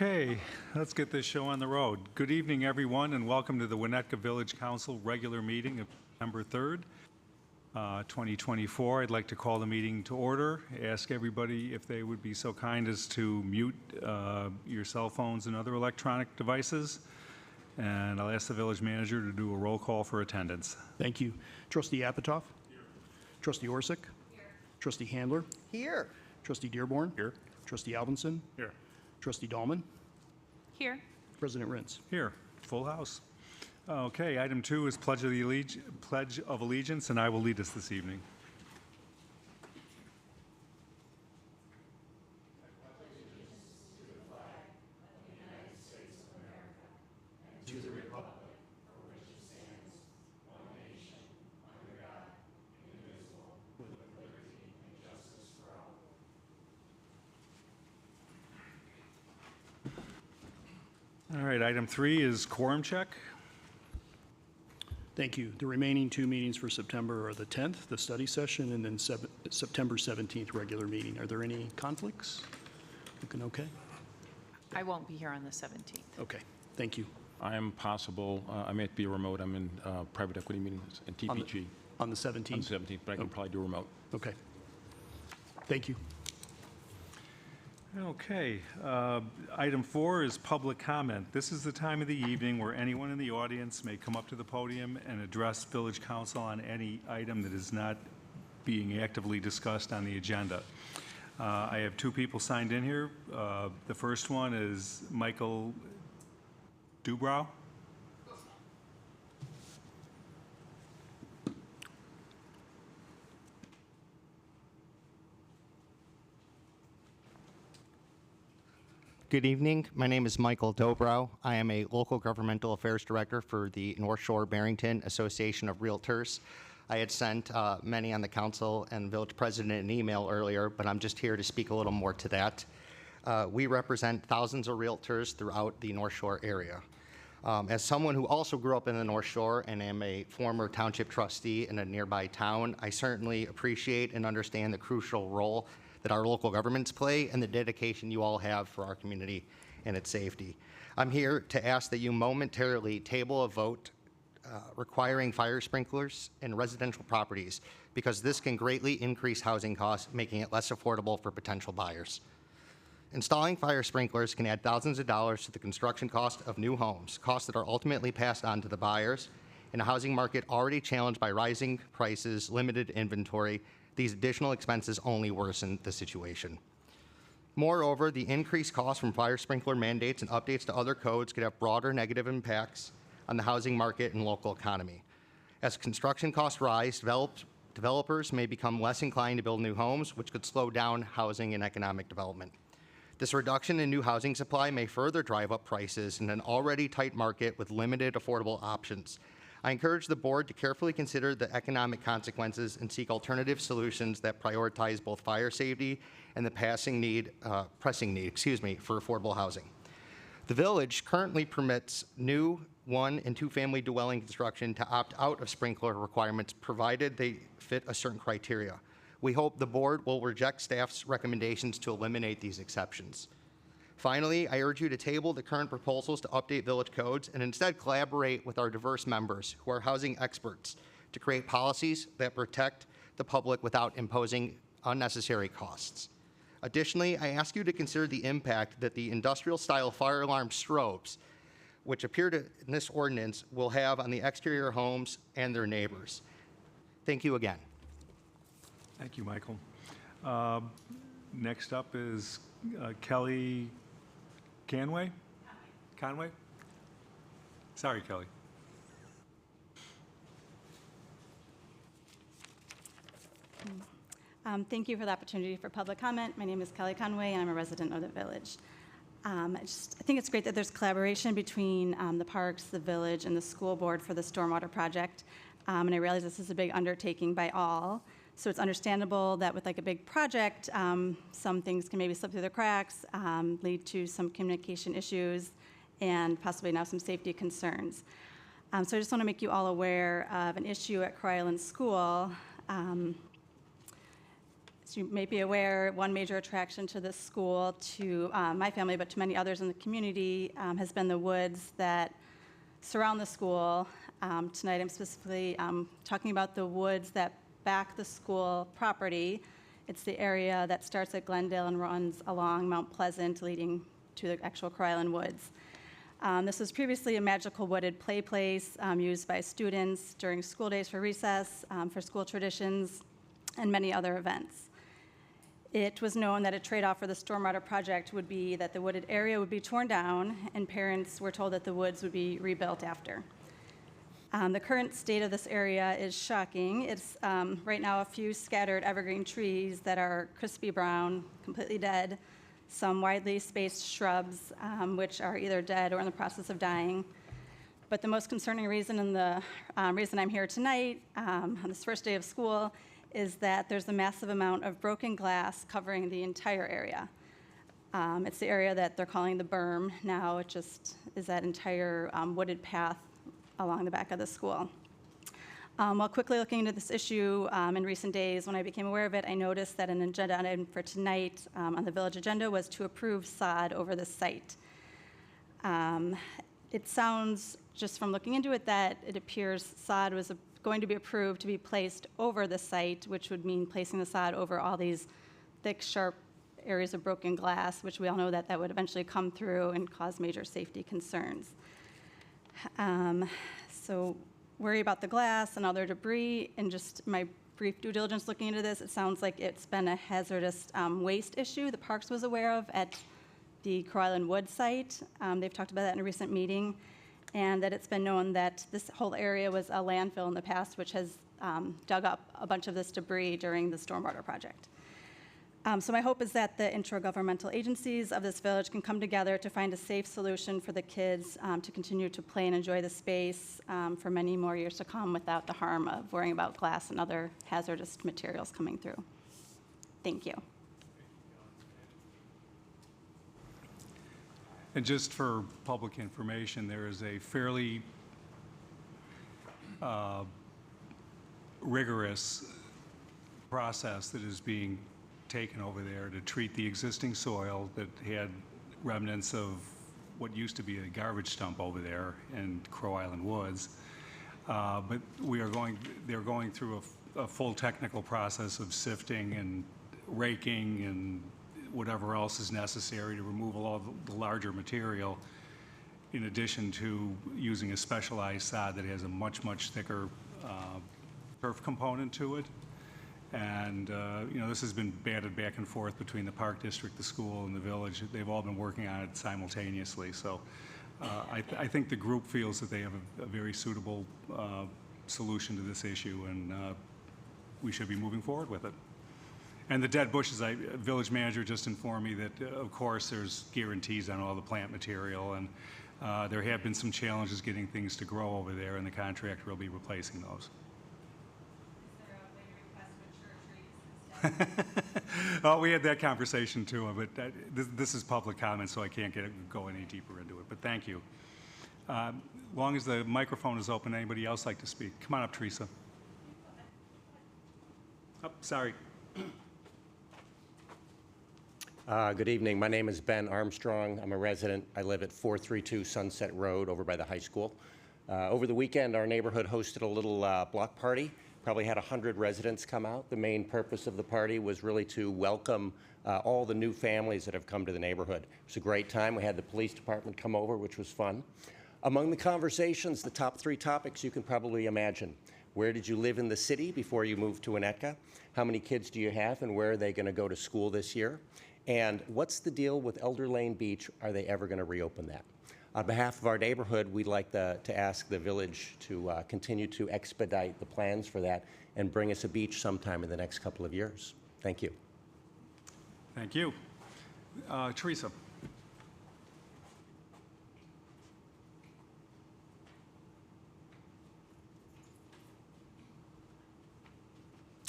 Okay, let's get this show on the road. Good evening, everyone, and welcome to the Winnetka Village Council regular meeting of September 3rd, 2024. I'd like to call the meeting to order. Ask everybody if they would be so kind as to mute your cell phones and other electronic devices. And I'll ask the village manager to do a roll call for attendance. Thank you. Trustee Apatow? Here. Trustee Orsic? Here. Trustee Handler? Here. Trustee Dearborn? Here. Trustee Alvinson? Here. Trustee Dahlman? Here. President Rintz. Here, full house. Okay, item 2 is Pledge of Allegiance, and I will lead us this evening. All right, item 3 is quorum check. Thank you. The remaining 2 meetings for September are the 10th, the study session, and then September 17th, regular meeting. Are there any conflicts? Looking okay? I won't be here on the 17th. Okay, thank you. I am possible. I may be remote. I'm in private equity meetings and TPG On the 17th? on the 17th, but I can probably do remote. Okay. Thank you. Okay, item 4 is public comment. This is the time of the evening where anyone in the audience may come up to the podium and address village council on any item that is not being actively discussed on the agenda. I have 2 people signed in here. The first one is Michael Dubrow. Good evening. My name is Michael Dobrow. I am a local governmental affairs director for the North Shore Barrington Association of Realtors. I had sent many on the council and village president an email earlier, but I'm just here to speak a little more to that. We represent thousands of realtors throughout the North Shore area. As someone who also grew up in the North Shore and am a former township trustee in a nearby town, I certainly appreciate and understand the crucial role that our local governments play and the dedication you all have for our community and its safety. I'm here to ask that you momentarily table a vote requiring fire sprinklers in residential properties because this can greatly increase housing costs, making it less affordable for potential buyers. Installing fire sprinklers can add thousands of dollars to the construction cost of new homes, costs that are ultimately passed on to the buyers. In a housing market already challenged by rising prices, limited inventory, these additional expenses only worsen the situation. Moreover, the increased costs from fire sprinkler mandates and updates to other codes could have broader negative impacts on the housing market and local economy. As construction costs rise, developers may become less inclined to build new homes, which could slow down housing and economic development. This reduction in new housing supply may further drive up prices in an already tight market with limited affordable options. I encourage the board to carefully consider the economic consequences and seek alternative solutions that prioritize both fire safety and the pressing need for affordable housing. The village currently permits new 1- and 2-family dwelling construction to opt out of sprinkler requirements provided they fit a certain criteria. We hope the board will reject staff's recommendations to eliminate these exceptions. Finally, I urge you to table the current proposals to update village codes and instead collaborate with our diverse members who are housing experts to create policies that protect the public without imposing unnecessary costs. Additionally, I ask you to consider the impact that the industrial-style fire alarm strobes, which appear in this ordinance, will have on the exterior homes and their neighbors. Thank you again. Thank you, Michael. Next up is Kelly Conway? Sorry, Kelly. Thank you for the opportunity for public comment. My name is Kelly Conway, and I'm a resident of the village. I think it's great that there's collaboration between the parks, the village, and the school board for the stormwater project. And I realize this is a big undertaking by all. So it's understandable that with like a big project, some things can maybe slip through the cracks, lead to some communication issues, and possibly now some safety concerns. So I just want to make you all aware of an issue at Croy Island School. As you may be aware, one major attraction to this school, to my family, but to many others in the community, has been the woods that surround the school. Tonight, I'm specifically talking about the woods that back the school property. It's the area that starts at Glendale and runs along Mount Pleasant, leading to the actual Crow Island Woods. This was previously a magical wooded play place used by students during school days for recess, for school traditions, and many other events. It was known that a trade-off for the stormwater project would be that the wooded area would be torn down, and parents were told that the woods would be rebuilt after. The current state of this area is shocking. It's right now a few scattered evergreen trees that are crispy brown, completely dead, some widely spaced shrubs, which are either dead or in the process of dying. But the most concerning reason, and the reason I'm here tonight on this first day of school, is that there's a massive amount of broken glass covering the entire area. It's the area that they're calling the berm now. It just is that entire wooded path along the back of the school. While quickly looking into this issue in recent days, when I became aware of it, I noticed that an agenda item for tonight on the village agenda was to approve sod over the site. It sounds, just from looking into it, that it appears sod was going to be approved to be placed over the site, which would mean placing the sod over all these thick, sharp areas of broken glass, which we all know that that would eventually come through and cause major safety concerns. So worry about the glass and other debris, and just my brief due diligence looking into this, it sounds like it's been a hazardous waste issue the Parks was aware of at the Crow Island Wood site. They've talked about that in a recent meeting, and that it's been known that this whole area was a landfill in the past, which has dug up a bunch of this debris during the stormwater project. So my hope is that the intergovernmental agencies of this village can come together to find a safe solution for the kids to continue to play and enjoy the space for many more years to come without the harm of worrying about glass and other hazardous materials coming through. Thank you. And just for public information, there is a fairly rigorous process that is being taken over there to treat the existing soil that had remnants of what used to be a garbage dump over there in Crow Island Woods. But they're going through a full technical process of sifting and raking and whatever else is necessary to remove all the larger material, in addition to using a specialized sod that has a much, much thicker turf component to it. And, this has been batted back and forth between the Park District, the school, and the village. They've all been working on it simultaneously. So I think the group feels that they have a very suitable solution to this issue, and we should be moving forward with it. And the dead bushes, village manager just informed me that, of course, there's guarantees on all the plant material, and there have been some challenges getting things to grow over there, and the contractor will be replacing those. Oh, we had that conversation too, but this is public comment, so I can't go any deeper into it. But thank you. Long as the microphone is open, anybody else like to speak? Come on up, Teresa. Oh, sorry. Good evening. My name is Ben Armstrong. I'm a resident. I live at 432 Sunset Road over by the high school. Over the weekend, our neighborhood hosted a little block party. Probably had 100 residents come out. The main purpose of the party was really to welcome all the new families that have come to the neighborhood. It was a great time. We had the police department come over, which was fun. Among the conversations, the top 3 topics you can probably imagine. Where did you live in the city before you moved to Winnetka? How many kids do you have, and where are they going to go to school this year? And what's the deal with Elder Lane Beach? Are they ever going to reopen that? On behalf of our neighborhood, we'd like to ask the village to continue to expedite the plans for that and bring us a beach sometime in the next couple of years. Thank you. Thank you. Teresa.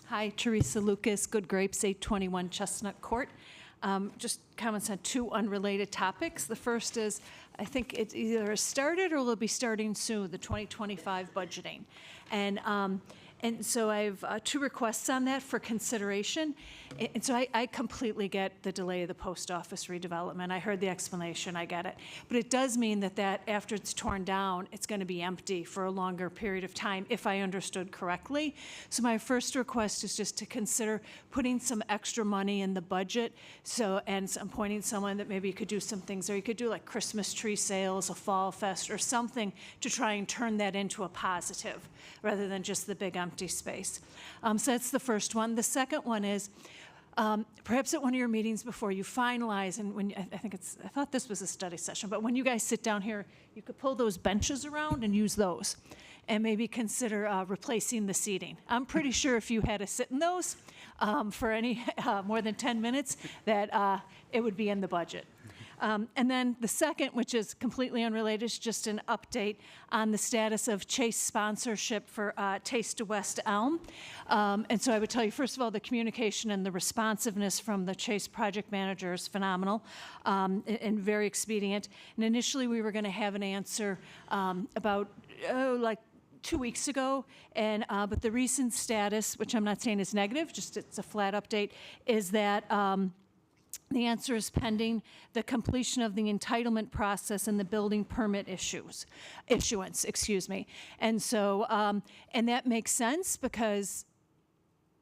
Hi, Teresa Lucas, Good Grapes, 821 Chestnut Court. Just comments on 2 unrelated topics. The first is, I think it either has started or will be starting soon, the 2025 budgeting. And And so I have 2 requests on that for consideration. And so I completely get the delay of the post office redevelopment. I heard the explanation, I get it. But it does mean that after it's torn down, it's going to be empty for a longer period of time, if I understood correctly. So my first request is just to consider putting some extra money in the budget. So, and I'm pointing someone that maybe you could do some things, or you could do like Christmas tree sales, a fall fest, or something to try and turn that into a positive, rather than just the big empty space. So that's the first one. The second one is, perhaps at one of your meetings before you finalize, and when I thought this was a study session, but when you guys sit down here, you could pull those benches around and use those, and maybe consider replacing the seating. I'm pretty sure if you had to sit in those for any more than 10 minutes, that it would be in the budget. And then the second, which is completely unrelated, is just an update on the status of Chase sponsorship for Taste to West Elm. And so I would tell you, first of all, the communication and the responsiveness from the Chase project manager is phenomenal and very expedient. And initially, we were going to have an answer about, like 2 weeks ago, and but the recent status, which I'm not saying is negative, just it's a flat update, is that the answer is pending the completion of the entitlement process and the building permit issuance, excuse me. And so, and that makes sense because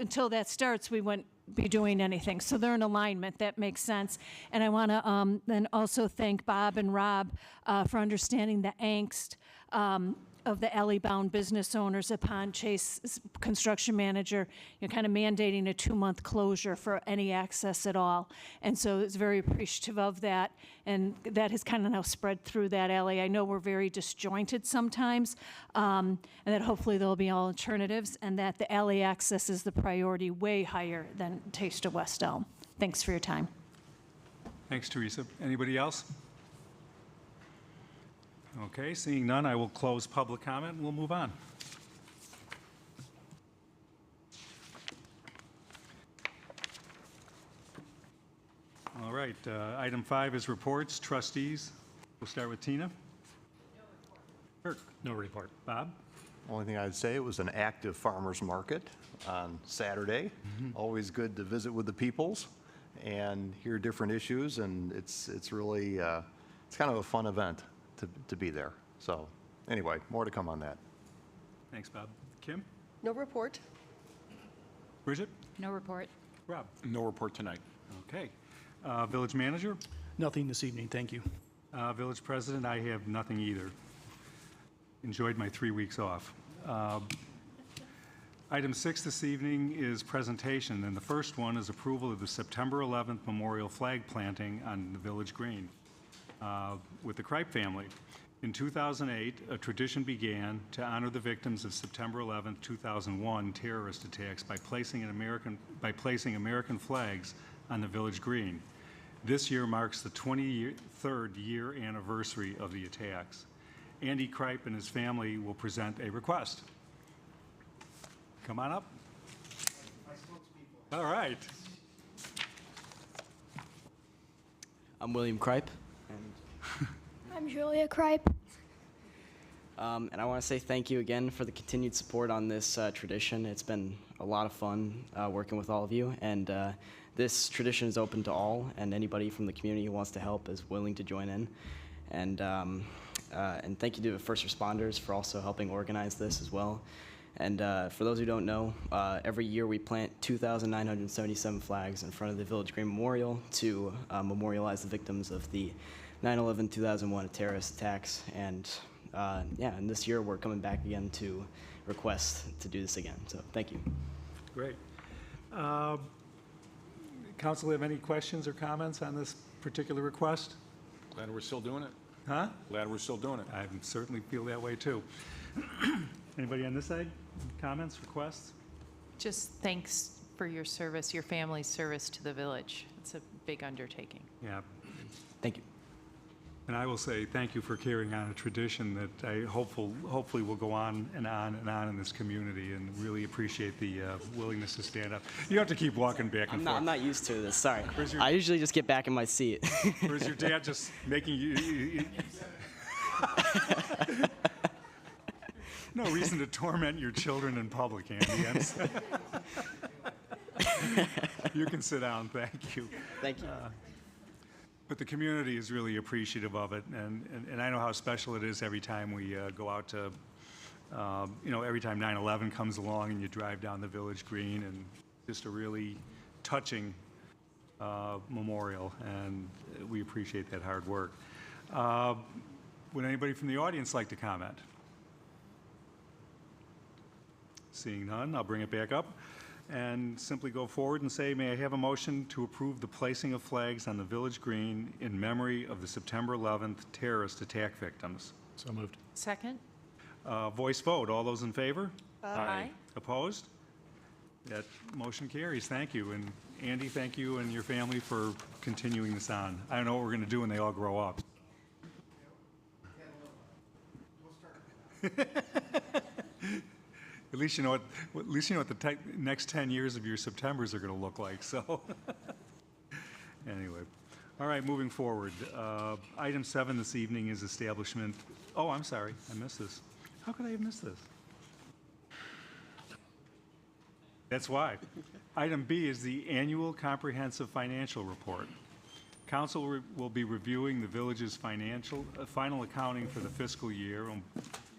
until that starts, we wouldn't be doing anything. So they're in alignment. That makes sense. And I want to then also thank Bob and Rob for understanding the angst of the alley-bound business owners upon Chase's construction manager, kind of mandating a 2-month closure for any access at all. And so it's very appreciative of that, and that has kind of now spread through that alley. I know we're very disjointed sometimes, and that hopefully there'll be alternatives, and that the alley access is the priority way higher than Taste of West Elm. Thanks for your time. Thanks, Teresa. Anybody else? Okay, seeing none, I will close public comment and we'll move on. All right, item 5 is reports. Trustees, we'll start with Tina. Kirk. No report. Bob? Only thing I'd say, it was an active farmer's market on Saturday. Always good to visit with the peoples and hear different issues, and it's really, it's kind of a fun event to be there. So anyway, more to come on that. Thanks, Bob. Kim? No report. Bridget? No report. Rob? No report tonight. Okay. Village Manager? Nothing this evening, thank you. Village President, I have nothing either. Enjoyed my 3 weeks off. Item 6 this evening is presentation, and the first one is approval of the September 11th memorial flag planting on the Village Green with the Kripe family. In 2008, a tradition began to honor the victims of September 11th, 2001 terrorist attacks by placing American flags on the Village Green. This year marks the 23rd year anniversary of the attacks. Andy Kripe and his family will present a request. Come on up. All right. I'm William Kripe. I'm Julia Kripe. And I want to say thank you again for the continued support on this tradition. It's been a lot of fun working with all of you, and this tradition is open to all, and anybody from the community who wants to help is willing to join in. And thank you to the first responders for also helping organize this as well. And for those who don't know, every year we plant 2,977 flags in front of the Village Green Memorial to memorialize the victims of the 9/11/2001 terrorist attacks. And and this year we're coming back again to request to do this again. So thank you. Great. Council, have any questions or comments on this particular request? Glad we're still doing it. Huh? Glad we're still doing it. I certainly feel that way too. Anybody on this side? Comments, requests? Just thanks for your service, your family's service to the village. It's a big undertaking. Yeah. Thank you. And I will say thank you for carrying on a tradition that I hopefully will go on and on and on in this community, and really appreciate the willingness to stand up. You have to keep walking back and forth. I'm not used to this, sorry. I usually just get back in my seat. Or is your dad just making you No reason to torment your children in public, Andy. You can sit down, thank you. Thank you. But the community is really appreciative of it, and I know how special it is every time we go out to, every time 9/11 comes along and you drive down the Village Green, and just a really touching memorial, and we appreciate that hard work. Would anybody from the audience like to comment? Seeing none, I'll bring it back up and simply go forward and say, may I have a motion to approve the placing of flags on the Village Green in memory of the September 11th terrorist attack victims? So moved. Second? Voice vote. All those in favor? Aye. Opposed? That motion carries. Thank you. And Andy, thank you and your family for continuing this on. I don't know what we're going to do when they all grow up. At least you know what the next 10 years of your Septembers are going to look like. So, anyway, all right. Moving forward, item 7 this evening is establishment. Oh, I'm sorry, I missed this. How could I have missed this? That's why. Item B is the annual comprehensive financial report. Council will be reviewing the village's final accounting for the fiscal year and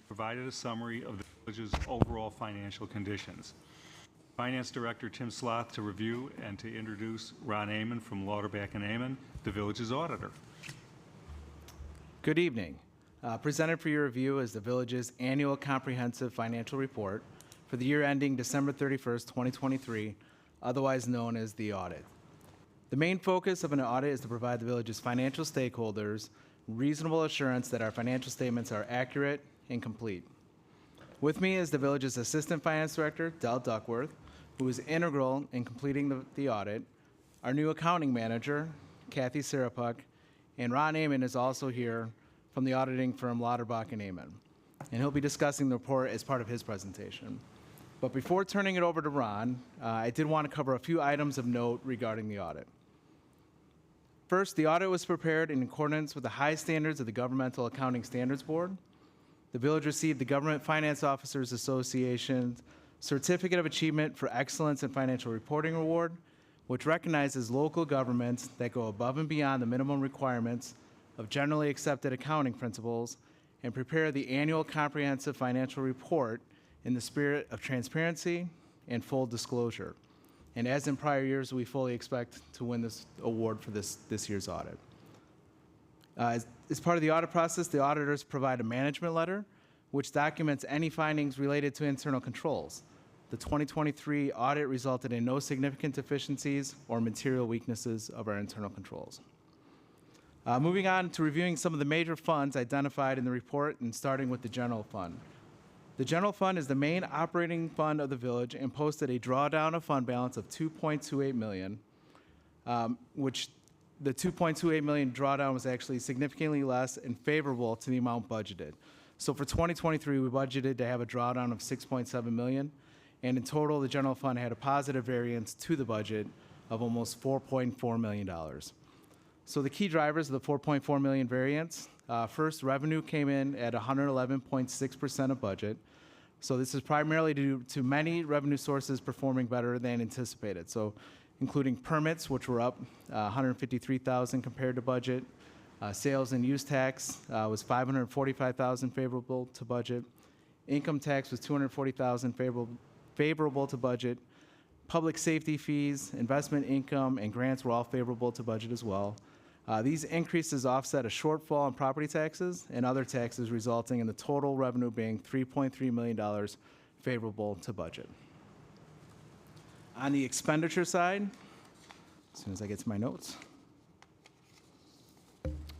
provided a summary of the village's overall financial conditions. Finance Director Tim Sloth to review and to introduce Ron Amon from Lauterbach and Amon, the village's auditor. Good evening. Presented for your review is the village's annual comprehensive financial report for the year ending December 31st, 2023, otherwise known as the audit. The main focus of an audit is to provide the village's financial stakeholders reasonable assurance that our financial statements are accurate and complete. With me is the village's Assistant Finance Director, Del Duckworth, who is integral in completing the audit, our new accounting manager, Kathy Sarapuk, and Ron Amon is also here from the auditing firm Lauterbach and Amon, and he'll be discussing the report as part of his presentation. But before turning it over to Ron, I did want to cover a few items of note regarding the audit. First, the audit was prepared in accordance with the high standards of the Governmental Accounting Standards Board. The village received the Government Finance Officers Association's Certificate of Achievement for Excellence in Financial Reporting Award, which recognizes local governments that go above and beyond the minimum requirements of generally accepted accounting principles and prepare the annual comprehensive financial report in the spirit of transparency and full disclosure. And as in prior years, we fully expect to win this award for this year's audit. As part of the audit process, the auditors provide a management letter, which documents any findings related to internal controls. The 2023 audit resulted in no significant deficiencies or material weaknesses of our internal controls. Moving on to reviewing some of the major funds identified in the report and starting with the general fund. The general fund is the main operating fund of the village and posted a drawdown of fund balance of $2.28 million, which the $2.28 million drawdown was actually significantly less and favorable to the amount budgeted. So for 2023, we budgeted to have a drawdown of $6.7 million, and in total, the general fund had a positive variance to the budget of almost $4.4 million. So the key drivers of the $4.4 million variance, first, revenue came in at 111.6% of budget. So this is primarily due to many revenue sources performing better than anticipated. So including permits, which were up 153,000 compared to budget. Sales and use tax was 545,000 favorable to budget. Income tax was 240,000 favorable to budget. Public safety fees, investment income, and grants were all favorable to budget as well. These increases offset a shortfall in property taxes and other taxes, resulting in the total revenue being $3.3 million favorable to budget. On the expenditure side, as soon as I get to my notes.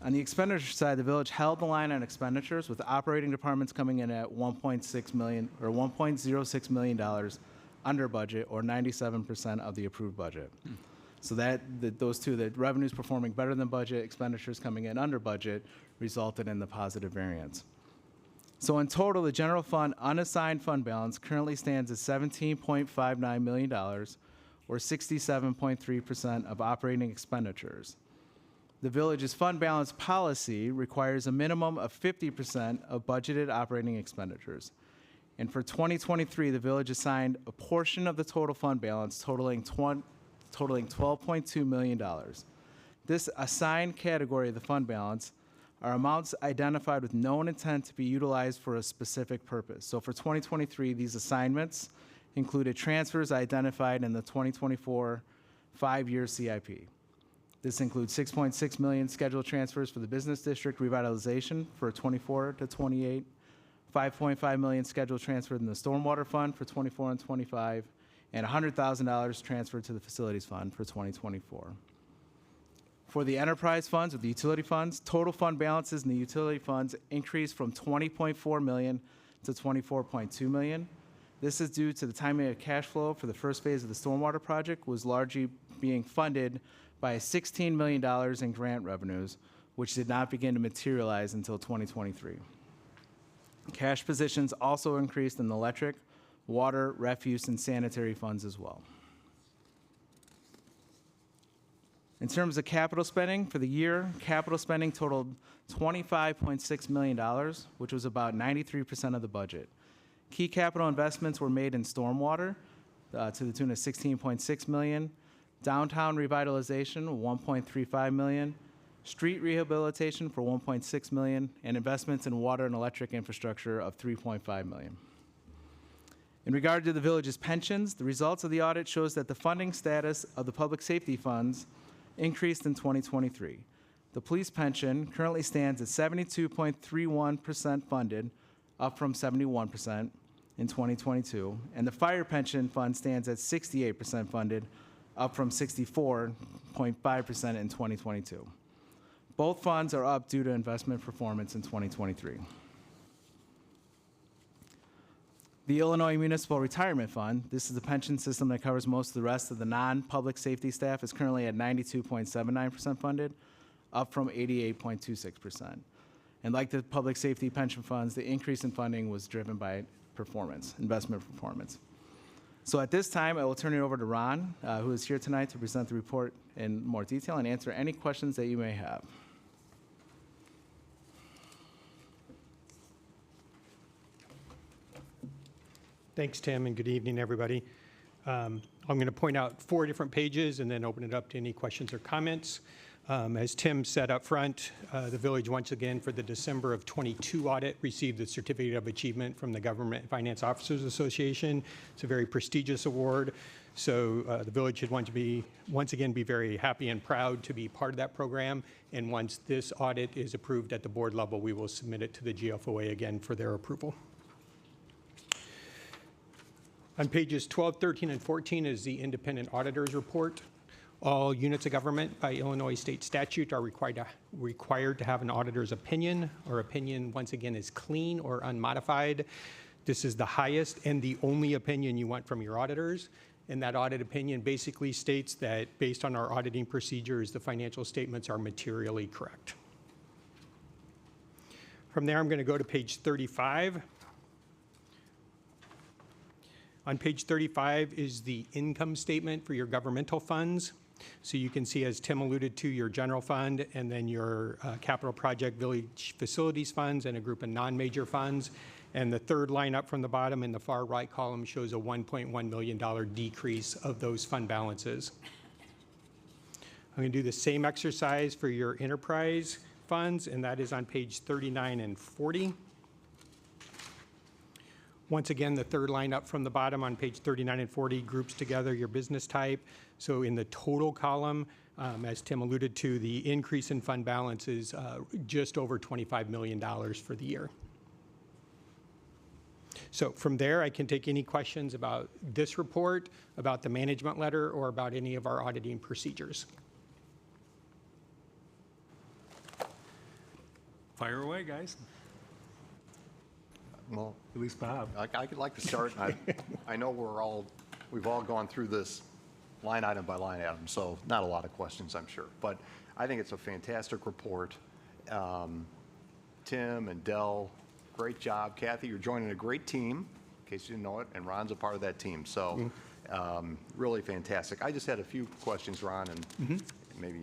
On the expenditure side, the village held the line on expenditures, with operating departments coming in at $1.6 million or $1.06 million under budget, or 97% of the approved budget. So those two, the revenues performing better than budget, expenditures coming in under budget, resulted in the positive variance. So in total, the general fund unassigned fund balance currently stands at $17.59 million, or 67.3% of operating expenditures. The village's fund balance policy requires a minimum of 50% of budgeted operating expenditures. And for 2023, the village assigned a portion of the total fund balance totaling $12.2 million. This assigned category of the fund balance are amounts identified with known intent to be utilized for a specific purpose. So for 2023, these assignments included transfers identified in the 2024 5-year CIP. This includes $6.6 million scheduled transfers for the business district revitalization for 24 to 28, $5.5 million scheduled transferred in the stormwater fund for 24 and 25, and $100,000 transferred to the facilities fund for 2024. For the enterprise funds or the utility funds, total fund balances in the utility funds increased from $20.4 million to $24.2 million. This is due to the timing of cash flow for the first phase of the stormwater project was largely being funded by $16 million in grant revenues, which did not begin to materialize until 2023. Cash positions also increased in the electric, water, refuse, and sanitary funds as well. In terms of capital spending for the year, capital spending totaled $25.6 million, which was about 93% of the budget. Key capital investments were made in stormwater to the tune of $16.6 million, downtown revitalization, $1.35 million, street rehabilitation for $1.6 million, and investments in water and electric infrastructure of $3.5 million. In regard to the village's pensions, the results of the audit shows that the funding status of the public safety funds increased in 2023. The police pension currently stands at 72.31% funded, up from 71% in 2022, and the fire pension fund stands at 68% funded, up from 64.5% in 2022. Both funds are up due to investment performance in 2023. The Illinois Municipal Retirement Fund, this is a pension system that covers most of the rest of the non-public safety staff, is currently at 92.79% funded, up from 88.26%. And like the public safety pension funds, the increase in funding was driven by performance, investment performance. So at this time, I will turn it over to Ron, who is here tonight to present the report in more detail and answer any questions that you may have. Thanks, Tim, and good evening, everybody. I'm going to point out 4 different pages and then open it up to any questions or comments. As Tim said up front, the village once again for the December of 22 audit received the Certificate of Achievement from the Government Finance Officers Association. It's a very prestigious award. So the village should want to once again be very happy and proud to be part of that program. And once this audit is approved at the board level, we will submit it to the GFOA again for their approval. On pages 12, 13, and 14 is the independent auditor's report. All units of government by Illinois state statute are required to have an auditor's opinion. Our opinion, once again, is clean or unmodified. This is the highest and the only opinion you want from your auditors. And that audit opinion basically states that based on our auditing procedures, the financial statements are materially correct. From there, I'm going to go to page 35. On page 35 is the income statement for your governmental funds. So you can see, as Tim alluded to, your general fund and then your capital project village facilities funds and a group of non-major funds. And the third line up from the bottom in the far right column shows a $1.1 million decrease of those fund balances. I'm going to do the same exercise for your enterprise funds, and that is on page 39 and 40. Once again, the third line up from the bottom on page 39 and 40 groups together your business type. So in the total column, as Tim alluded to, the increase in fund balance is just over $25 million for the year. So from there, I can take any questions about this report, about the management letter, or about any of our auditing procedures. Fire away, guys. Well, At least Bob. I'd like to start. I know we've all gone through this line item by line item, so not a lot of questions, I'm sure. But I think it's a fantastic report. Tim and Del, great job. Kathy, you're joining a great team, in case you didn't know it, and Ron's a part of that team. So really fantastic. I just had a few questions, Ron, and maybe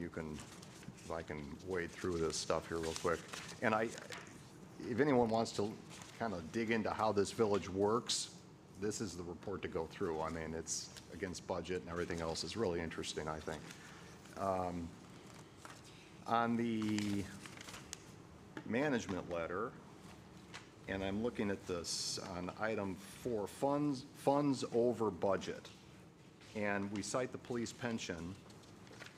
I can wade through this stuff here real quick. And if anyone wants to kind of dig into how this village works, this is the report to go through. I mean, it's against budget and everything else is really interesting, I think. On the management letter, and I'm looking at this on item 4, funds over budget. And we cite the police pension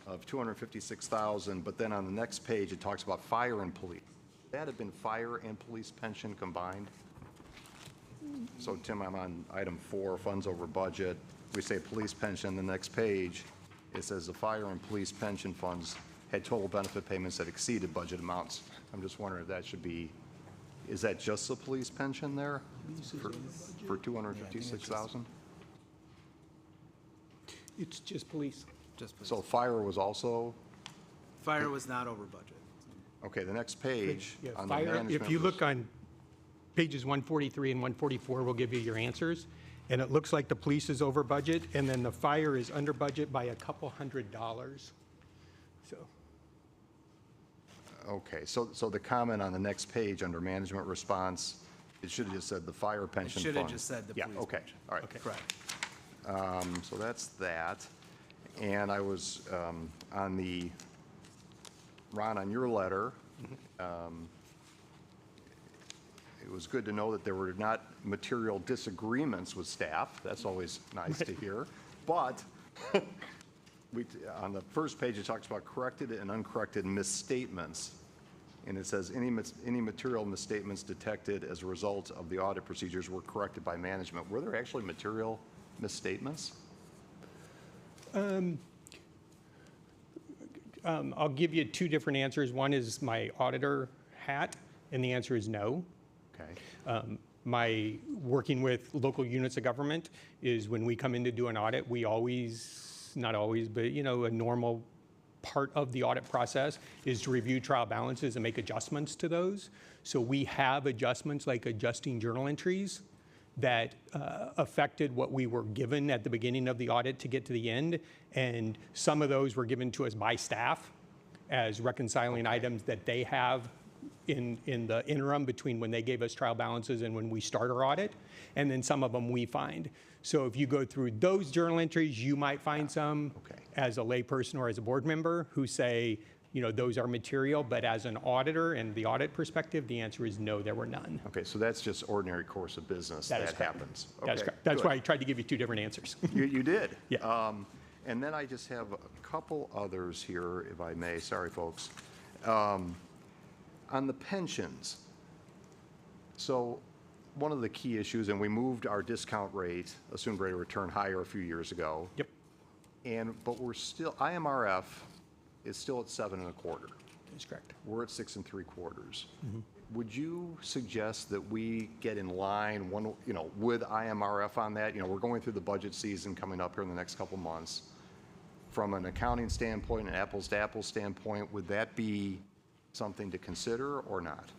of $256,000, but then on the next page, it talks about fire and police. Would that have been fire and police pension combined? So Tim, I'm on item 4, funds over budget. We say police pension, the next page, it says the fire and police pension funds had total benefit payments that exceeded budget amounts. I'm just wondering if that should be, is that just the police pension there for $256,000? It's just police. So fire was also, Fire was not over budget. okay, the next page Yeah, on the fire, management. if you look on pages 143 and 144, we'll give you your answers. And it looks like the police is over budget, and then the fire is under budget by a couple $100. So, Okay, so the comment on the next page under management response, it should have just said the fire pension should fund. have just said the Yeah, police okay, pension. all right. Correct. So that's that. And I was on the, Ron, on your letter, it was good to know that there were not material disagreements with staff. That's always nice to hear. But on the first page, it talks about corrected and uncorrected misstatements. And it says, any material misstatements detected as a result of the audit procedures were corrected by management. Were there actually material misstatements? I'll give you two different answers. One is my auditor hat, and the answer is no. Okay. My working with local units of government is when we come in to do an audit, we always, not always, but a normal part of the audit process is to review trial balances and make adjustments to those. So we have adjustments like adjusting journal entries that affected what we were given at the beginning of the audit to get to the end. And some of those were given to us by staff as reconciling items that they have in the interim between when they gave us trial balances and when we start our audit. And then some of them we find. So if you go through those journal entries, you might find some as a layperson or as a board member who say, those are material, but as an auditor and the audit perspective, the answer is no, there were none. Okay, so that's just ordinary course of business that happens. That's Okay, correct. That's good. why I tried to give you two different answers. You did? Yeah. And then I just have a couple others here, if I may. Sorry, folks. On the pensions, so one of the key issues, and we moved our discount rate, assumed rate of return, higher a few years ago. Yep. But we're still, IMRF is still at 7 1/4. That's correct. We're at 6 3/4. Would you suggest that we get in line with IMRF on that? We're going through the budget season coming up here in the next couple months. From an accounting standpoint, an apples to apples standpoint, would that be something to consider or not?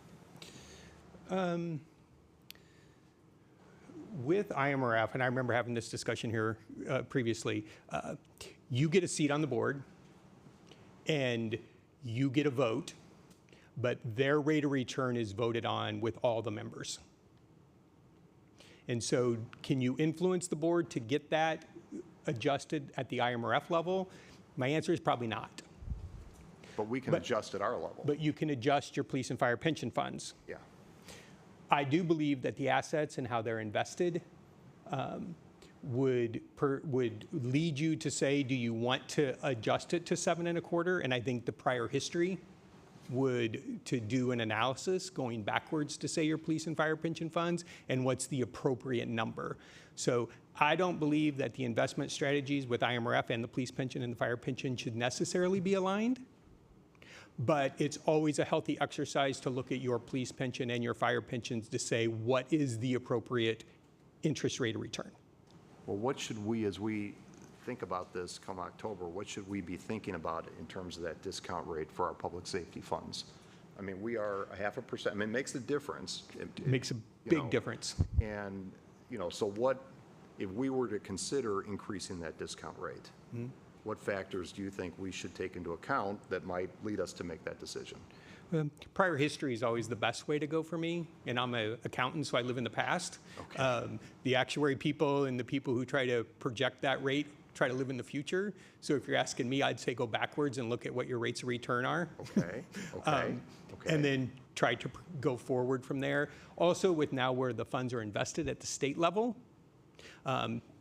With IMRF, and I remember having this discussion here previously, you get a seat on the board and you get a vote, but their rate of return is voted on with all the members. And so can you influence the board to get that adjusted at the IMRF level? My answer is probably not. But we can adjust at our level. But you can adjust your police and fire pension funds. Yeah. I do believe that the assets and how they're invested would lead you to say, do you want to adjust it to 7 1/4? And I think the prior history would to do an analysis going backwards to say your police and fire pension funds and what's the appropriate number. So I don't believe that the investment strategies with IMRF and the police pension and the fire pension should necessarily be aligned. But it's always a healthy exercise to look at your police pension and your fire pensions to say what is the appropriate interest rate of return. Well, what should we, as we think about this come October, what should we be thinking about in terms of that discount rate for our public safety funds? I mean, we are 0.5%. I mean, it makes a difference. It makes a big difference. And, so what, if we were to consider increasing that discount rate, what factors do you think we should take into account that might lead us to make that decision? Prior history is always the best way to go for me, and I'm an accountant, so I live in the past. The actuary people and the people who try to project that rate try to live in the future. So if you're asking me, I'd say go backwards and look at what your rates of return are. Okay, okay. And then try to go forward from there. Also, with now where the funds are invested at the state level,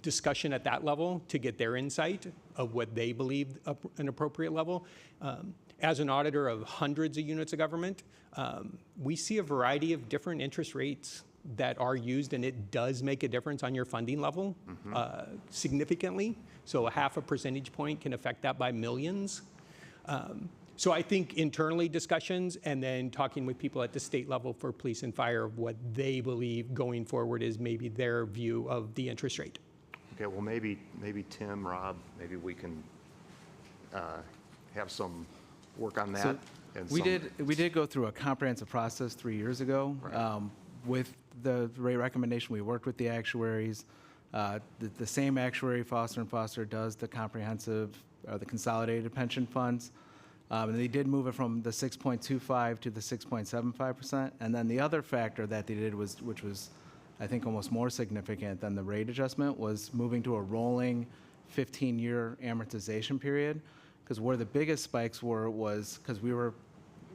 discussion at that level to get their insight of what they believe an appropriate level. As an auditor of hundreds of units of government, we see a variety of different interest rates that are used, and it does make a difference on your funding level significantly. So a half a percentage point can affect that by millions. So I think internally discussions and then talking with people at the state level for police and fire of what they believe going forward is maybe their view of the interest rate. Okay, well, maybe Tim, Rob, maybe we can have some work on that. So and we some- did go through a comprehensive process 3 years ago. With the rate recommendation, we worked with the actuaries. The same actuary, Foster & Foster, does the comprehensive, the consolidated pension funds. And they did move it from the 6.25 to the 6.75%. And then the other factor that they did was, which was, I think, almost more significant than the rate adjustment, was moving to a rolling 15-year amortization period. Because where the biggest spikes were was because we were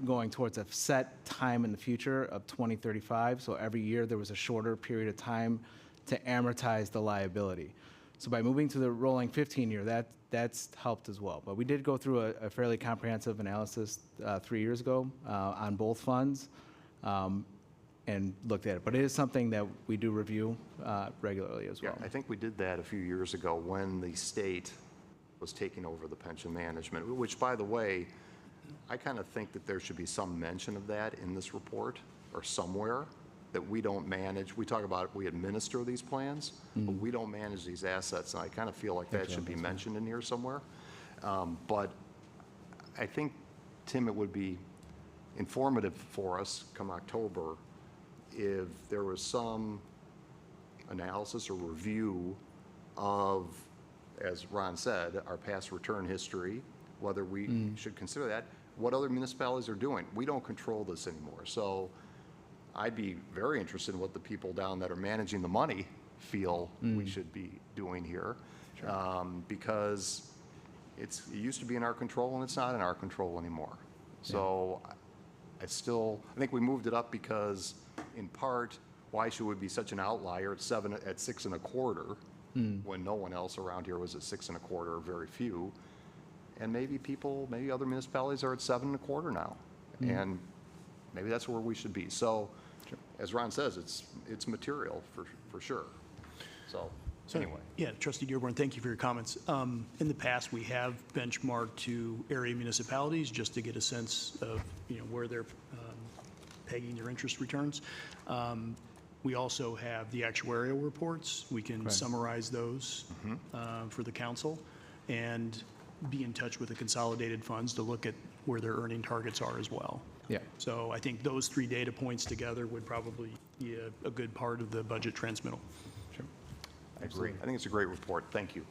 going towards a set time in the future of 2035. So every year there was a shorter period of time to amortize the liability. So by moving to the rolling 15-year, that's helped as well. But we did go through a fairly comprehensive analysis 3 years ago on both funds and looked at it. But it is something that we do review regularly as well. Yeah, I think we did that a few years ago when the state was taking over the pension management, which, by the way, I kind of think that there should be some mention of that in this report or somewhere, that we don't manage. We talk about we administer these plans, but we don't manage these assets, and I kind of feel like that should be mentioned in here somewhere. But I think, Tim, it would be informative for us come October if there was some analysis or review of, as Ron said, our past return history, whether we should consider that, what other municipalities are doing. We don't control this anymore. So I'd be very interested in what the people down that are managing the money feel we should be doing here. Because it used to be in our control and it's not in our control anymore. So I think we moved it up because, in part, why should we be such an outlier at 6 1/4 when no one else around here was at 6 1/4, very few. And maybe other municipalities are at 7 1/4 now. And maybe that's where we should be. So, as Ron says, it's material for sure. So anyway. Yeah, Trustee Dearborn, thank you for your comments. In the past, we have benchmarked to area municipalities just to get a sense of where they're pegging their interest returns. We also have the actuarial reports. We can summarize those for the council and be in touch with the consolidated funds to look at where their earning targets are as well. Yeah. So I think those 3 data points together would probably be a good part of the budget transmittal. Sure. I agree. I think it's a great report. Thank you.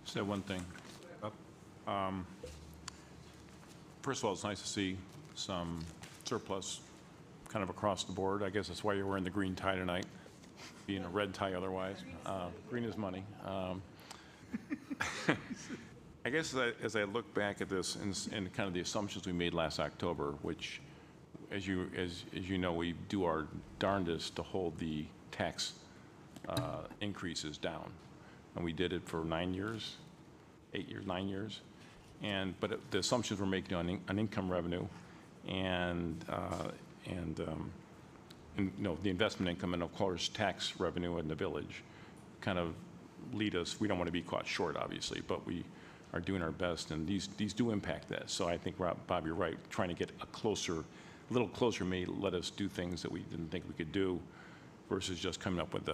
Say one thing. First of all, it's nice to see some surplus kind of across the board. I guess that's why you're wearing the green tie tonight, being a red tie otherwise. Green is money. I guess as I look back at this and kind of the assumptions we made last October, which, as you know, we do our darndest to hold the tax increases down, and we did it for 9 years, 8 years, 9 years, but the assumptions we're making on income revenue and the investment income and of course tax revenue in the village kind of lead us. We don't want to be caught short, obviously, but we are doing our best, and these do impact that. So I think, Bob, you're right. Trying to get a little closer may let us do things that we didn't think we could do, versus just coming up with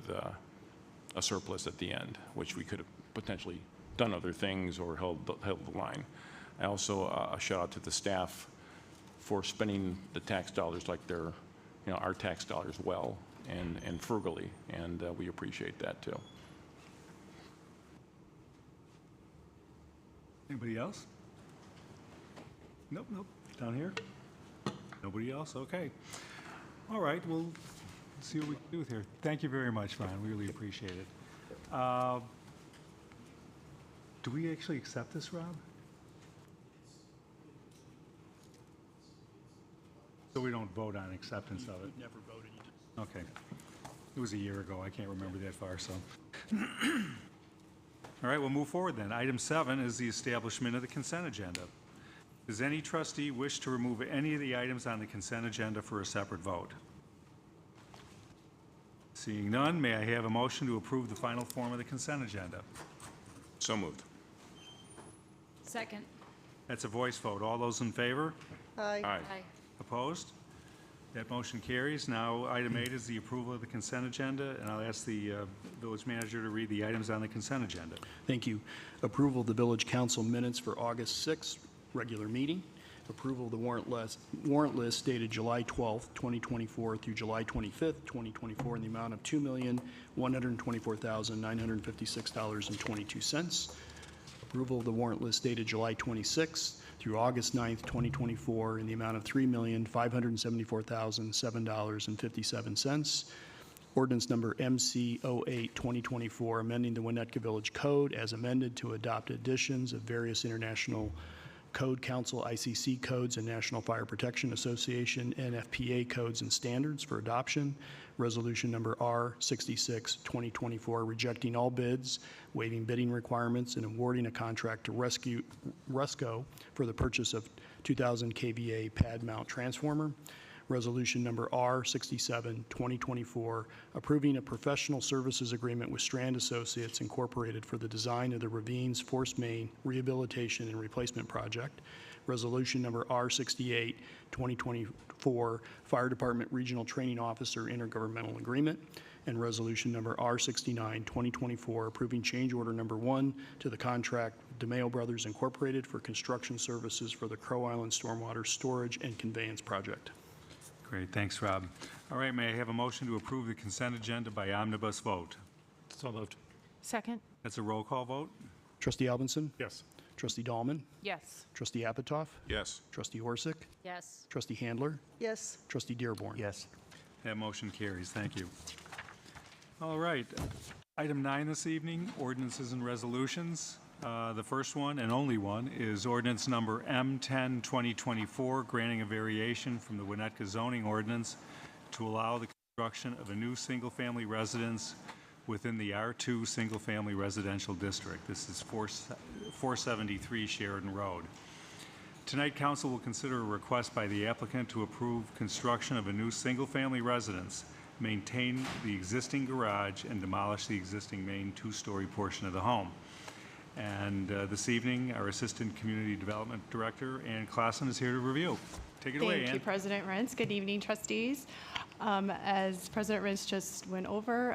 a surplus at the end, which we could have potentially done other things or held the line. I also a shout out to the staff for spending the tax dollars like they're, our tax dollars well and frugally, and we appreciate that too. Anybody else? Nope, nope. Down here? Nobody else? Okay. All right, we'll see what we can do here. Thank you very much, Ron. We really appreciate it. Do we actually accept this, Rob? So we don't vote on acceptance of it? Never voted. Okay. It was a year ago. I can't remember that far, so. All right, we'll move forward then. Item 7 is the establishment of the consent agenda. Does any trustee wish to remove any of the items on the consent agenda for a separate vote? Seeing none, may I have a motion to approve the final form of the consent agenda? So moved. Second. That's a voice vote. All those in favor? Aye. Opposed? That motion carries. Now, item 8 is the approval of the consent agenda, and I'll ask the village manager to read the items on the consent agenda. Thank you. Approval of the village council minutes for August 6th, regular meeting. Approval of the warrant list dated July 12th, 2024 through July 25th, 2024 in the amount of $2,124,956.22. Approval of the warrant list dated July 26th through August 9th, 2024 in the amount of $3,574,007.57. Ordinance number MC08 2024, amending the Winnetka Village Code as amended to adopt additions of various international Code Council ICC codes and National Fire Protection Association NFPA codes and standards for adoption. Resolution number R66 2024, rejecting all bids, waiving bidding requirements, and awarding a contract to Resco for the purchase of 2,000 kVA pad mount transformer. Resolution number R67 2024, approving a professional services agreement with Strand Associates Incorporated for the design of the Ravines Force Main Rehabilitation and Replacement Project. Resolution number R68 2024, Fire Department Regional Training Officer Intergovernmental Agreement. And resolution number R69 2024, approving change order number 1 to the contract DeMayo Brothers Incorporated for construction services for the Crow Island Stormwater Storage and Conveyance Project. Great, thanks, Rob. All right, may I have a motion to approve the consent agenda by omnibus vote? So moved. Second? That's a roll call vote? Trustee Albinson? Yes. Trustee Dahlman? Yes. Trustee Apatoff? Yes. Trustee Orsic? Yes. Trustee Handler? Yes. Trustee Dearborn? Yes. That motion carries. Thank you. All right. Item 9 this evening, ordinances and resolutions. The first one and only one is ordinance number M10 2024, granting a variation from the Winnetka zoning ordinance to allow the construction of a new single-family residence within the R2 single-family residential district. This is 473 Sheridan Road. Tonight, council will consider a request by the applicant to approve construction of a new single-family residence, maintain the existing garage, and demolish the existing main two-story portion of the home. And this evening, our Assistant Community Development Director, Ann Klassen, is here to review. Take it away, Ann. Thank you, President Rentz. Good evening, trustees. As President Rentz just went over,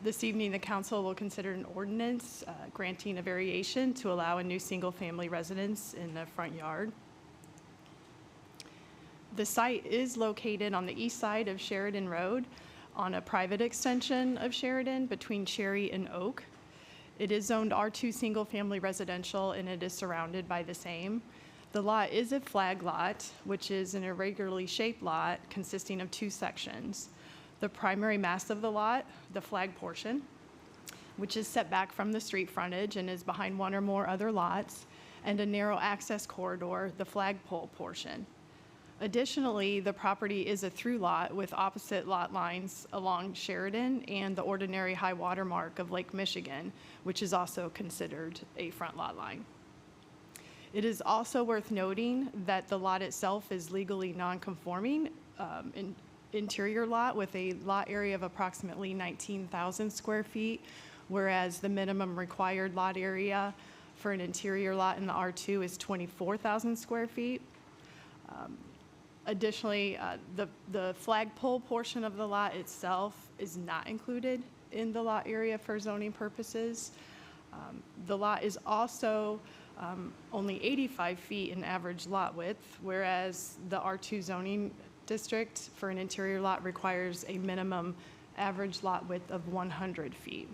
this evening the council will consider an ordinance granting a variation to allow a new single-family residence in the front yard. The site is located on the east side of Sheridan Road on a private extension of Sheridan between Cherry and Oak. It is zoned R2 single-family residential, and it is surrounded by the same. The lot is a flag lot, which is an irregularly shaped lot consisting of 2 sections. The primary mass of the lot, the flag portion, which is set back from the street frontage and is behind 1 or more other lots, and a narrow access corridor, the flagpole portion. Additionally, the property is a through lot with opposite lot lines along Sheridan and the ordinary high water mark of Lake Michigan, which is also considered a front lot line. It is also worth noting that the lot itself is legally non-conforming interior lot with a lot area of approximately 19,000 square feet, whereas the minimum required lot area for an interior lot in the R2 is 24,000 square feet. Additionally, the flagpole portion of the lot itself is not included in the lot area for zoning purposes. The lot is also only 85 feet in average lot width, whereas the R2 zoning district for an interior lot requires a minimum average lot width of 100 feet.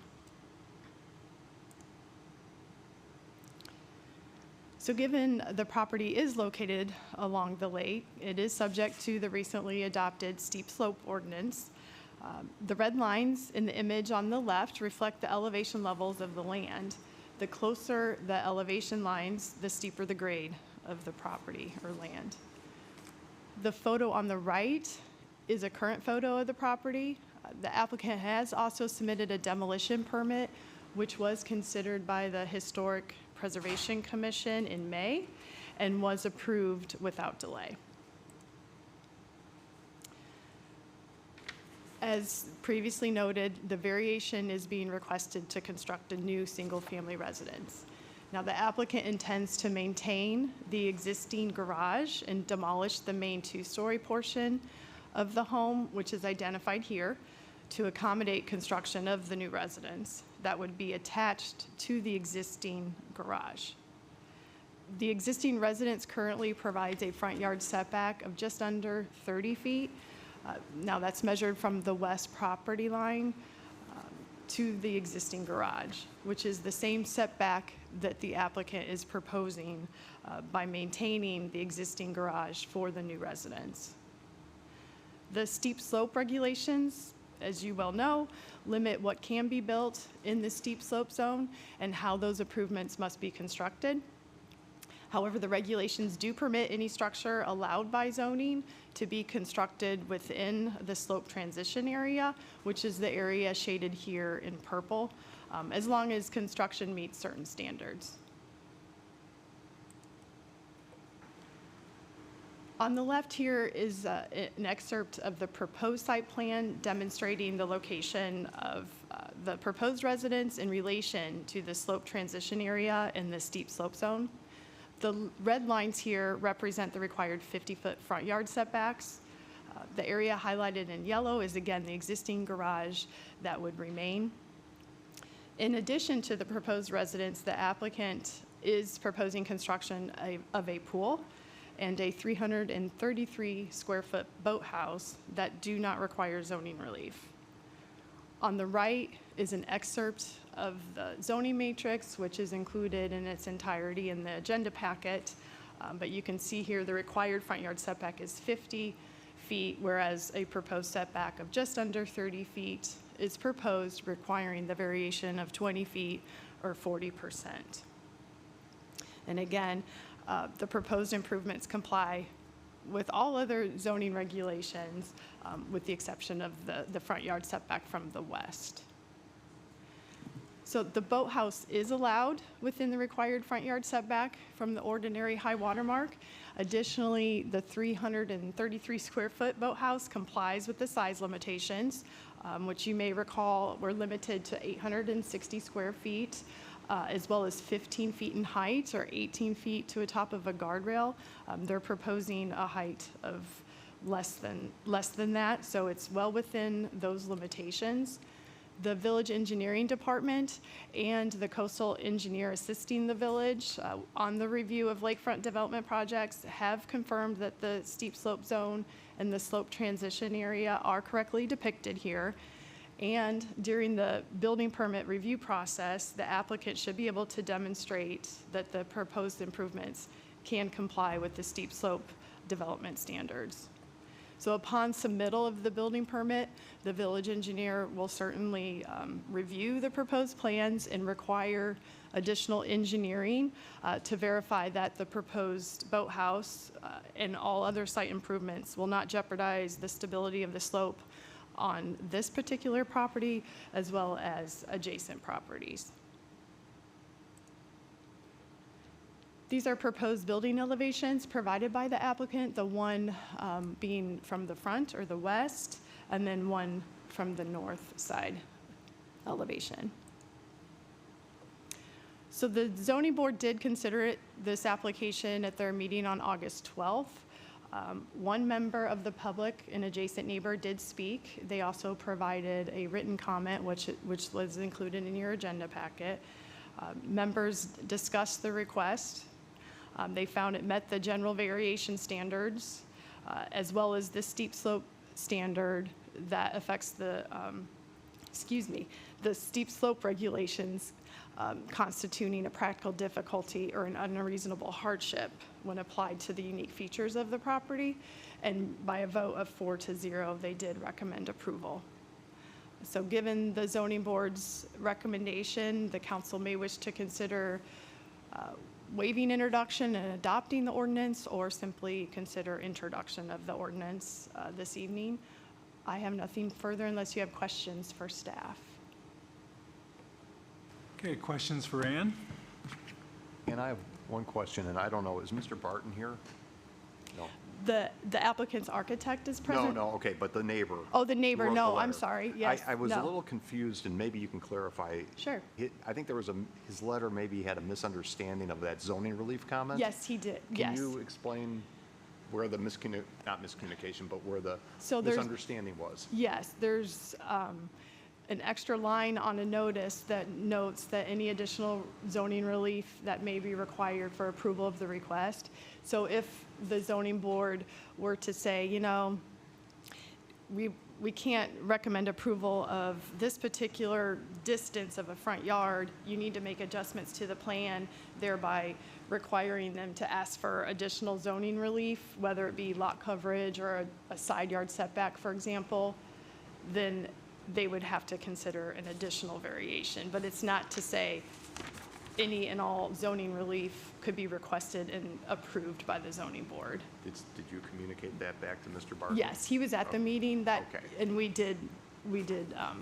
So given the property is located along the lake, it is subject to the recently adopted steep slope ordinance. The red lines in the image on the left reflect the elevation levels of the land. The closer the elevation lines, the steeper the grade of the property or land. The photo on the right is a current photo of the property. The applicant has also submitted a demolition permit, which was considered by the Historic Preservation Commission in May and was approved without delay. As previously noted, the variation is being requested to construct a new single-family residence. Now, the applicant intends to maintain the existing garage and demolish the main two-story portion of the home, which is identified here, to accommodate construction of the new residence that would be attached to the existing garage. The existing residence currently provides a front yard setback of just under 30 feet. Now that's measured from the west property line to the existing garage, which is the same setback that the applicant is proposing by maintaining the existing garage for the new residence. The steep slope regulations, as you well know, limit what can be built in the steep slope zone and how those improvements must be constructed. However, the regulations do permit any structure allowed by zoning to be constructed within the slope transition area, which is the area shaded here in purple, as long as construction meets certain standards. On the left here is an excerpt of the proposed site plan demonstrating the location of the proposed residence in relation to the slope transition area in the steep slope zone. The red lines here represent the required 50-foot front yard setbacks. The area highlighted in yellow is again the existing garage that would remain. In addition to the proposed residence, the applicant is proposing construction of a pool and a 333 square foot boathouse that do not require zoning relief. On the right is an excerpt of the zoning matrix, which is included in its entirety in the agenda packet. But you can see here the required front yard setback is 50 feet, whereas a proposed setback of just under 30 feet is proposed, requiring the variation of 20 feet or 40%. And again, the proposed improvements comply with all other zoning regulations, with the exception of the front yard setback from the west. So the boathouse is allowed within the required front yard setback from the ordinary high water mark. Additionally, the 333 square foot boathouse complies with the size limitations, which you may recall were limited to 860 square feet, as well as 15 feet in height or 18 feet to a top of a guardrail. They're proposing a height of less than that, so it's well within those limitations. The village engineering department and the coastal engineer assisting the village on the review of lakefront development projects have confirmed that the steep slope zone and the slope transition area are correctly depicted here. And during the building permit review process, the applicant should be able to demonstrate that the proposed improvements can comply with the steep slope development standards. So upon submittal of the building permit, the village engineer will certainly review the proposed plans and require additional engineering to verify that the proposed boathouse and all other site improvements will not jeopardize the stability of the slope on this particular property as well as adjacent properties. These are proposed building elevations provided by the applicant, the one being from the front or the west, and then one from the north side elevation. So the zoning board did consider this application at their meeting on August 12th. One member of the public, an adjacent neighbor, did speak. They also provided a written comment, which was included in your agenda packet. Members discussed the request. They found it met the general variation standards, as well as the steep slope standard that affects the the steep slope regulations constituting a practical difficulty or an unreasonable hardship when applied to the unique features of the property. And by a vote of 4-0, they did recommend approval. So given the zoning board's recommendation, the council may wish to consider waiving introduction and adopting the ordinance, or simply consider introduction of the ordinance this evening. I have nothing further unless you have questions for staff. Okay, questions for Ann? And I have one question, and I don't know, is Mr. Barton here? No. The applicant's architect is No, present? no, okay, but the neighbor. Oh, the neighbor, who wrote the no, I'm letter. sorry, yes, I was a no. little confused, and maybe you can clarify. Sure. I think there was his letter maybe had a misunderstanding of that zoning relief comment. Yes, he did, yes. Can you explain where the not miscommunication, but where the So there's- misunderstanding was? Yes, there's an extra line on a notice that notes that any additional zoning relief that may be required for approval of the request. So if the zoning board were to say, you know, we can't recommend approval of this particular distance of a front yard, you need to make adjustments to the plan, thereby requiring them to ask for additional zoning relief, whether it be lot coverage or a side yard setback, for example, then they would have to consider an additional variation. But it's not to say any and all zoning relief could be requested and approved by the zoning board. Did you communicate that back to Mr. Barton? Yes, he was at the meeting Okay. and we did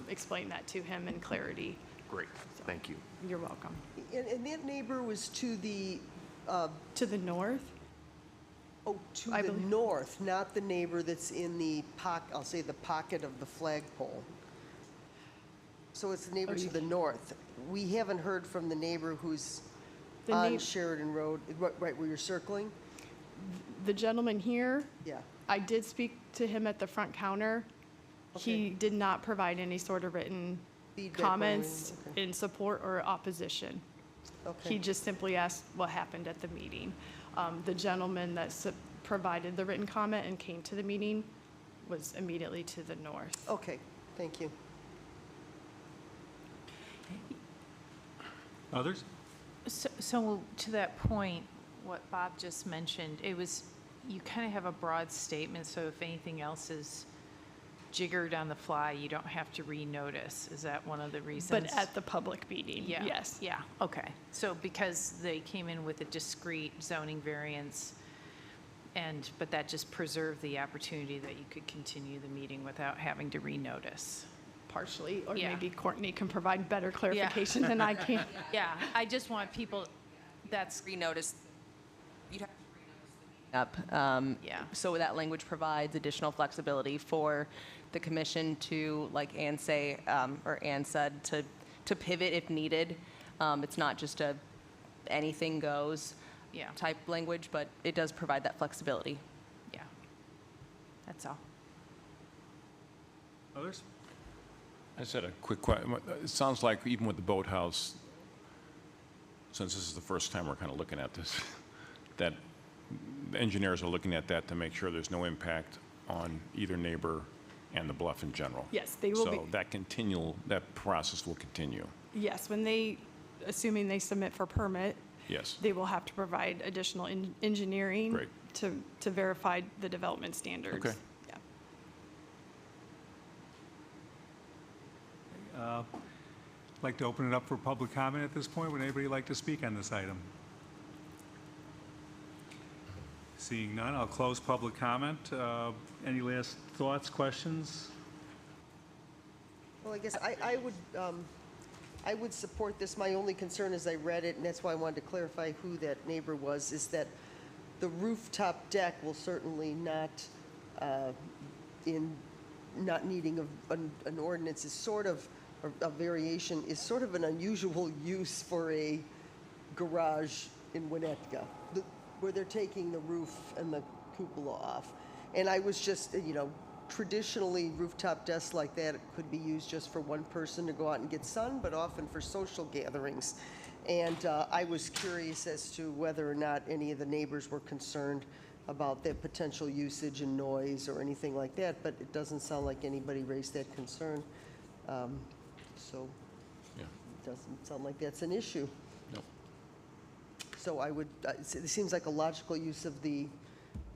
explain that to him in clarity. Great, thank you. You're welcome. And that neighbor was to the, To the north? oh, to I the believe- north, not the neighbor that's in the I'll say the pocket of the flagpole. So it's the neighbor to the north. We haven't heard from the neighbor who's The on neigh- Sheridan Road, right where you're circling? The gentleman here, Yeah. I did speak to him at the front counter. He Okay. did not provide any sort of written Feedback or comments anything, okay. in support or opposition. Okay. He just simply asked what happened at the meeting. The gentleman that provided the written comment and came to the meeting was immediately to the north. Okay, thank you. Others? So to that point, what Bob just mentioned, you kind of have a broad statement, so if anything else is jiggered on the fly, you don't have to renotice. Is that one of the reasons? But at the public meeting, Yeah. yes. Yeah, okay. So because they came in with a discrete zoning variance, but that just preserved the opportunity that you could continue the meeting without having to renotice. Partially, or Yeah. maybe Courtney can provide better clarification than I can. Yeah, I just want people, that's, Renotice, you'd have to renotice the meeting up. Yeah. So that language provides additional flexibility for the commission to, like Ann said, to pivot if needed. It's not just a anything goes Yeah. type language, but it does provide that flexibility. yeah. That's all. Others? I just had a quick question. It sounds like even with the boathouse, since this is the first time we're kind of looking at this, that the engineers are looking at that to make sure there's no impact on either neighbor and the bluff in general. Yes, they will be. So that process will continue. Yes, assuming they submit for permit, Yes. they will have to provide additional engineering Great. to verify the development standards. Okay. Yeah. Like to open it up for public comment at this point. Would anybody like to speak on this item? Seeing none, I'll close public comment. Any last thoughts, questions? Well, I guess I would support this. My only concern as I read it, and that's why I wanted to clarify who that neighbor was, is that the rooftop deck will certainly not needing an ordinance is sort of, a variation, is sort of an unusual use for a garage in Winnetka, where they're taking the roof and the cupola off. And I was just, traditionally rooftop desks like that could be used just for one person to go out and get sun, but often for social gatherings. And I was curious as to whether or not any of the neighbors were concerned about the potential usage and noise or anything like that, but it doesn't sound like anybody raised that concern. So doesn't sound like that's an issue. No. So I would, it seems like a logical use of the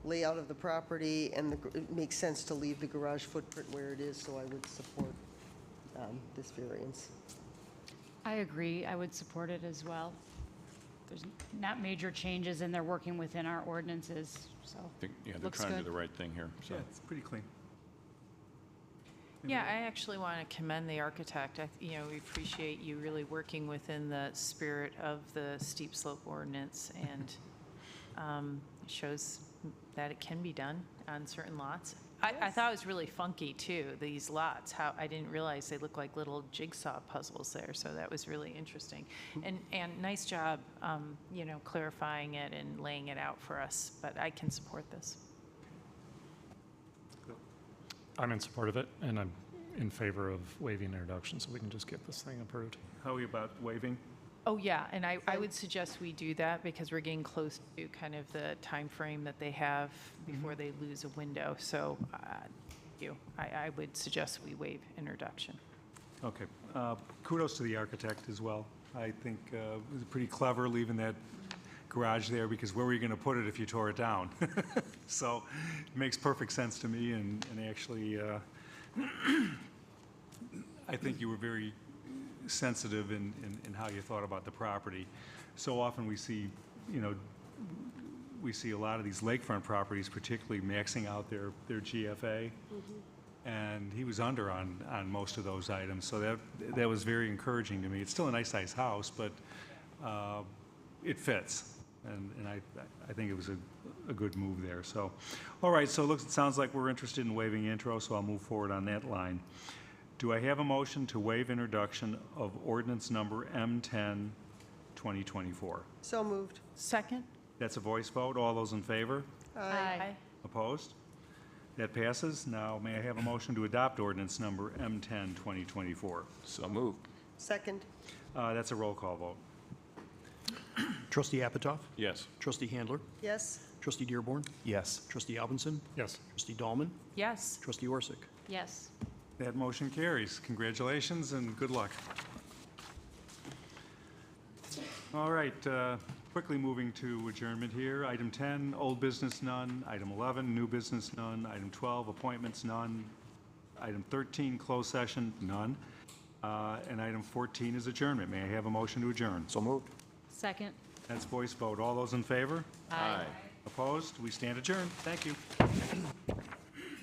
layout of the property, and it makes sense to leave the garage footprint where it is, so I would support this variance. I agree. I would support it as well. There's not major changes, and they're working within our ordinances, so I think, yeah, they're looks trying to do good. the right thing here, so. Yeah, it's pretty clean. Yeah, I actually want to commend the architect. We appreciate you really working within the spirit of the steep slope ordinance, and it shows that it can be done on certain lots. I thought it was really funky, too, these lots, how I didn't realize they look like little jigsaw puzzles there, so that was really interesting. And nice job, clarifying it and laying it out for us, but I can support this. I'm in support of it, and I'm in favor of waiving introduction, so we can just get this thing approved. How are you about waiving? Oh, yeah, and I would suggest we do that because we're getting close to kind of the time frame that they have before they lose a window. So I would suggest we waive introduction. Okay. Kudos to the architect as well. I think it was pretty clever leaving that garage there, because where were you going to put it if you tore it down? So it makes perfect sense to me, and actually I think you were very sensitive in how you thought about the property. So often we see, we see a lot of these lakefront properties particularly maxing out their GFA, and he was under on most of those items. So that was very encouraging to me. It's still a nice size house, but it fits. And I think it was a good move there. So, all right, so it sounds like we're interested in waiving intro, so I'll move forward on that line. Do I have a motion to waive introduction of ordinance number M10, 2024? So moved. Second? That's a voice vote. All those in favor? Aye. Opposed? That passes. Now, may I have a motion to adopt ordinance number M10, 2024? So moved. Second. That's a roll call vote. Trustee Apatow? Yes. Trustee Handler? Yes. Trustee Dearborn? Yes. Trustee Albinson? Yes. Trustee Dahlman? Yes. Trustee Orsic? Yes. That motion carries. Congratulations and good luck. All right, quickly moving to adjournment here. Item 10, old business, none. Item 11, new business, none. Item 12, appointments, none. Item 13, closed session, none. And item 14 is adjournment. May I have a motion to adjourn? So moved. Second. That's voice vote. All those in favor? Aye. Opposed? We stand adjourned. Thank you.